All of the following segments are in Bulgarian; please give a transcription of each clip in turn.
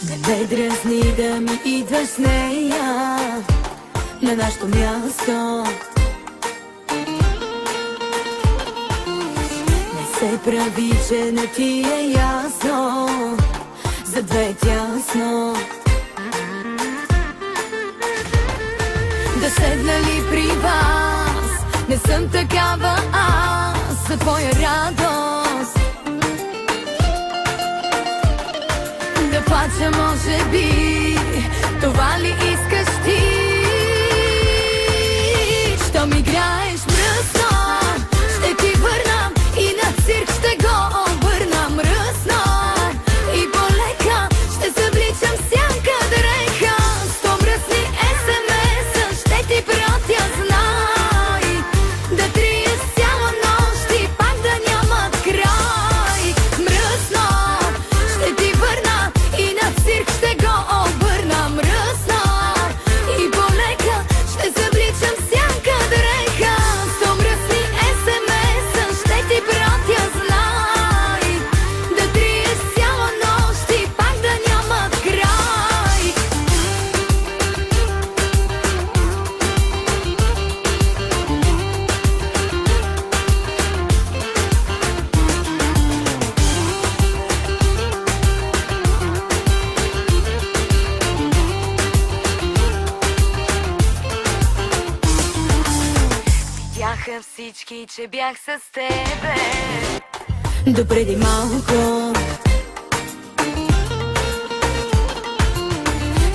Не ме дразни да ми идваш с нея на нашето място. Не се прави, че не ти е ясно, за две е тясно. Да седна ли при вас, не съм такава аз за твоя радост. Да плача може би, това ли искаш ти? Що ми играеш мръсно, ще ти върнам и на цирк ще го обърнам мръсно. И полека ще събличам сянка дреха, сто мръсни SMS-а ще ти пратя, знай. Да триеш цяла нощ и пак да нямат край. Мръсно, ще ти върна и на цирк ще го обърна мръсно. И полека ще събличам сянка дреха, сто мръсни SMS-а ще ти пратя, знай. Да триеш цяла нощ и пак да нямат край. Видяха всички, че бях с тебе допреди малко.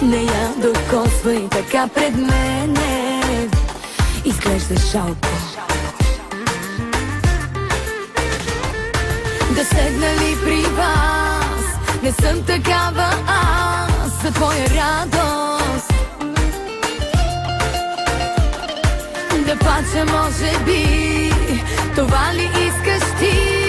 Не я докосвай така пред мене, изглеждаш жалко. Да седна ли при вас, не съм такава аз за твоя радост. Да плача може би, това ли искаш ти?